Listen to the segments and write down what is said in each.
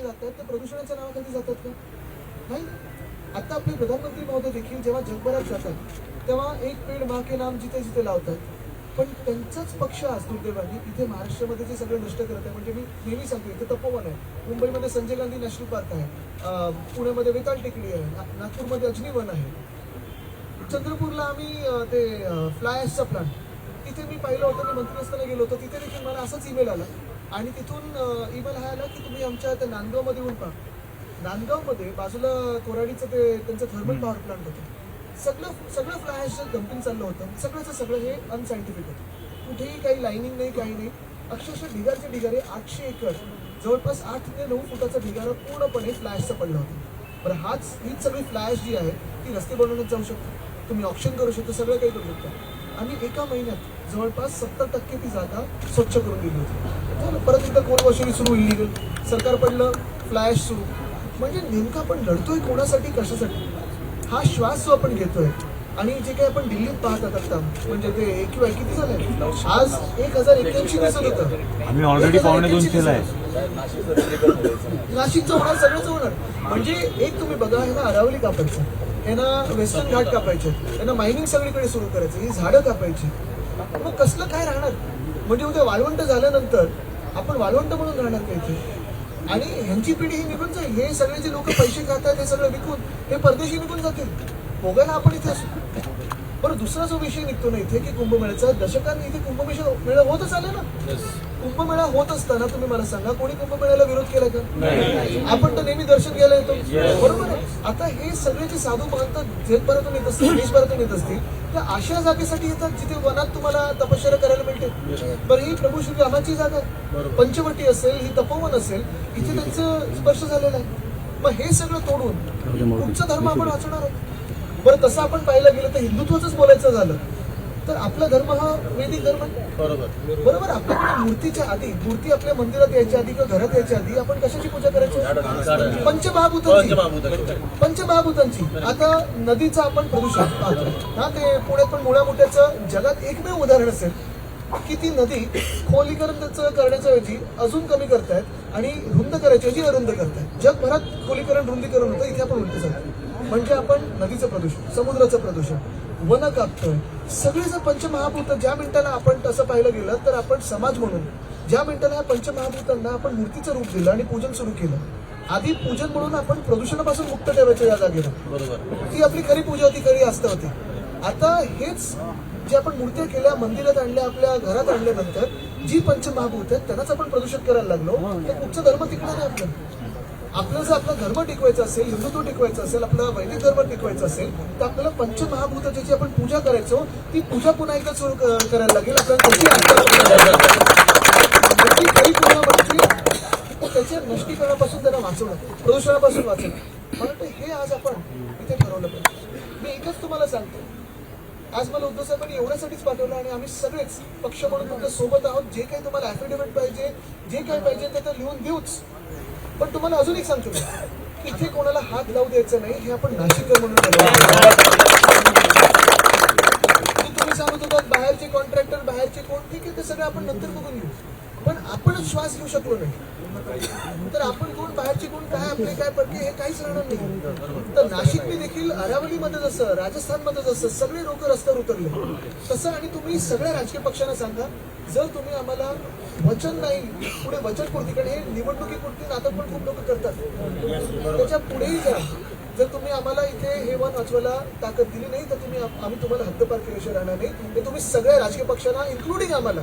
नावाखाली जातात ते प्रदूषणाच्या नावाखाली जातात का? नाही. आता आपले प्रधानमंत्री महोदय देखील जेव्हा जगभरात जातात तेव्हा एक पेड माँ के नाम जिथे जिथे लावतात, पण त्यांचाच पक्ष आज दुर्दैवाने इथे महाराष्ट्रामध्ये जे सगळं नष्ट करत आहे. म्हणजे मी नेहमी सांगतो, इथे तपोवन आहे, मुंबईमध्ये संजय गांधी नॅशनल पार्क आहे, पुण्यामध्ये वेताळ टेकडी आहे, नागपूरमध्ये अजनीवन आहे, चंद्रपूरला आम्ही ते फ्लाय ॲशचा प्लांट तिथे मी पाहिलं होतं. मी मंत्री असताना गेलो होतो, तिथे देखील मला असाच ईमेल आला आणि तिथून ईमेल हा आला की तुम्ही आमच्या त्या नांदगावमध्ये येऊन पहा. नांदगावमध्ये बाजूला कोराडीचं ते त्यांचं थर्मल पॉवर प्लांट होतं. सगळं फ्लाय ॲशचं डम्पिंग चाललं होतं. सगळं हे अनसायंटिफिक होतं. कुठेही काही लाईनिंग नाही, काही नाही. अक्षरशः ढिगारचे ढिगारे 800 एकर जवळपास 8 ते 9 फुटाचा ढिगारा पूर्णपणे फ्लाय ॲशचा पडला होता. बरं हीच सगळी फ्लाय ॲश जी आहे ती रस्ते बनवण्यात जाऊ शकते, तुम्ही ऑप्शन करू शकता, सगळं काही करू शकता. आम्ही एका महिन्यात जवळपास 70% ती जागा स्वच्छ करून दिली होती. झालं, परत एकदा कोलवशेरी सुरू, इलिगल सरकार पडलं, फ्लाय ॲश सुरू. म्हणजे नेमकं आपण लढतोय कोणासाठी, कशासाठी? हा श्वास जो आपण घेतोय आणि जे काही आपण दिल्लीत पाहतात आता, म्हणजे ते AQI किती झालंय आज 1081 दिसत होतं. आम्ही ऑलरेडी 2.25 केलाय. नाशिकचं होणार, सगळंच होणार. म्हणजे एक तुम्ही बघा, हे ना अरावली कापायचं, हे ना वेस्टर्न घाट कापायचे, यांना मायनिंग सगळीकडे सुरू करायचं, ही झाडं कापायची. मग कसलं काय राहणार? म्हणजे उद्या वाळवंट झाल्यानंतर आपण वाळवंट म्हणून राहणार का इथे? आणि ह्यांची पिढी ही निघून जाईल. हे सगळे जे लोक पैसे खातात हे सगळं विकून हे परदेशी निघून जातील. भोगायला आपण इथे असू. बरं, दुसरा जो विषय निघतो ना इथे की कुंभमेळ्याचा, दशकांनी इथे कुंभमेळा होतच आले ना. कुंभमेळा होत असताना तुम्ही मला सांगा, कोणी कुंभमेळ्याला विरोध केला का? आपण तर नेहमी दर्शन घ्यायला येतो, बरोबर आहे. आता हे सगळे जे साधू महंत जगभरातून येत असतील, देशभरातून येत असतील, त्या अशा जागेसाठी येतात जिथे वनात तुम्हाला तपश्चर्या करायला मिळते. बरं, ही प्रभू श्री रामाची जागा आहे, पंचवटी असेल, ही तपोवन असेल, इथे त्यांचं स्पर्श झालेला आहे. मग हे सगळं तोडून कुठचा धर्म आपण वाचवणार आहोत? बरं, तसं आपण पाहायला गेलं तर हिंदुत्वाच बोलायचं झालं तर आपला धर्म हा वैदिक धर्म आहे. बरोबर. आपल्याकडे मूर्तीच्या आधी, मूर्ती आपल्या मंदिरात यायच्या आधी किंवा घरात यायच्या आधी आपण कशाची पूजा करायची? पंचमहाभूतांची. आता नदीचं आपण प्रदूषण पाहतो ना, ते पुण्यात पण मुळा मोठ्याचं जगात एकमेव उदाहरण असेल की ती नदी खोलीकरण त्याचं करण्याच्या ऐवजी अजून कमी करतायत आणि रुंद करायच्या ऐवजी अरुंद करतायत. जगभरात खोलीकरण रुंदीकरण होतं, इथे आपण उलट जातो. म्हणजे आपण नदीचं प्रदूषण, समुद्राचं प्रदूषण, वन कापतोय. सगळे जर पंचमहाभूत ज्या मिनिटाला आपण तसं पाहिलं गेलं तर आपण समाज म्हणून ज्या मिनिटाला या पंचमहाभूतांना आपण मूर्तीचं रूप दिलं आणि पूजन सुरू केलं. आधी पूजन म्हणून आपण प्रदूषणापासून मुक्त ठेवायचं या जागेला, ती आपली खरी पूजा होती, खरी आस्था होती. आता हेच जे आपण मूर्त्या केल्या, मंदिरात आणल्या, आपल्या घरात आणल्यानंतर जी पंचमहाभूत आहेत त्यांनाच आपण प्रदूषित करायला लागलो. तर कुठचा धर्म टिकणार आहे आपलं? आपल्याला जर आपला धर्म टिकवायचा असेल, हिंदुत्व टिकवायचं असेल, आपला वैदिक धर्म टिकवायचा असेल तर आपल्याला पंचमहाभूताची जी आपण पूजा करायचो ती पूजा पुन्हा एकदा सुरू करायला लागेल. आपल्याला खरी पूजा म्हणजे त्याच्या नष्टीकरणापासून त्यांना वाचवणं, प्रदूषणापासून वाचवणं. मला वाटतं हे आज आपण इथे ठरवलं पाहिजे. मी एकच तुम्हाला सांगतो, आज मला उद्धव साहेबांनी एवढ्यासाठीच पाठवलं आणि आम्ही सगळेच पक्ष म्हणून तुमच्या सोबत आहोत. जे काही तुम्हाला ऍफिडेव्हिट पाहिजे, जे काही पाहिजे ते तर लिहून देऊच. पण तुम्हाला अजून एक सांगतो की इथे कोणाला हात लावू द्यायचा नाही, हे आपण नाशिककर म्हणून तुम्ही सांगत होतात बाहेरचे कॉन्ट्रॅक्टर, बाहेरचे कोण, ठीक आहे, ते सगळं आपण नंतर बघून घेऊ. पण आपणच श्वास घेऊ शकलो नाही तर आपण कोण, बाहेरचे कोण, काय आपले काय पडके, हे काहीच राहणार नाही. तर नाशिकने देखील अरावलीमध्ये जसं, राजस्थानमध्ये जसं सगळे लोक रस्त्यावर उतरले तसं, आणि तुम्ही सगळ्या राजकीय पक्षांना सांगा, जर तुम्ही आम्हाला वचन नाही, पुढे वचनपूर्ती, कारण हे निवडणुकीपुरती नाटक पण खूप लोक करतात, त्याच्या पुढेही जा. जर तुम्ही आम्हाला इथे हे वन वाचवायला ताकद दिली नाही तर आम्ही तुम्हाला हद्दपार केल्याशिवाय राहणार नाही. हे तुम्ही सगळ्या राजकीय पक्षांना इन्क्लुडिंग आम्हाला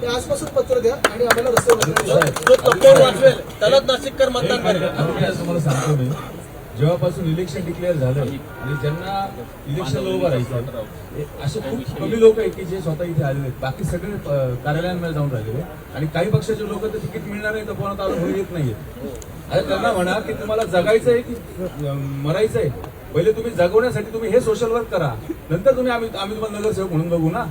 हे आजपासून पत्र द्या आणि आम्हाला रस्त्यावर वाचवेल त्यालाच नाशिककर मतदान करेल. तुम्हाला सांगतो मी, जेव्हापासून इलेक्शन डिक्लेअर झालं आणि ज्यांना इलेक्शनला उभं राहायचं असे खूप कमी लोक आहेत की जे स्वतः इथे आलेले आहेत. बाकी सगळे कार्यालयांमध्ये जाऊन राहिलेले आणि काही पक्षाचे लोक तर तिकीट मिळणार नाही तर कोणाला अनुभव येत नाहीये. अरे त्यांना म्हणा की तुम्हाला जगायचं आहे की मरायचं आहे, पहिले तुम्ही जगवण्यासाठी तुम्ही हे सोशल वर्क करा, नंतर आम्ही तुम्हाला नगरसेवक म्हणून बघू ना.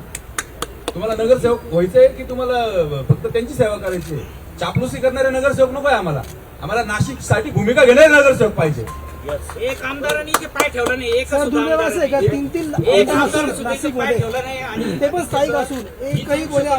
तुम्हाला नगरसेवक व्हायचंय की तुम्हाला फक्त त्यांची सेवा करायची? चापलुसी करणारे नगरसेवक नको आहे आम्हाला. आम्हाला नाशिकसाठी भूमिका घेणारे नगरसेवक पाहिजे. एक आमदारांनी जे पाय ठेवला नाही, एक दुर्दैव असं आहे का 3-3 आमदार पाय ठेवला नाही आणि ते पण स्थायिक असून एकही गोळ्या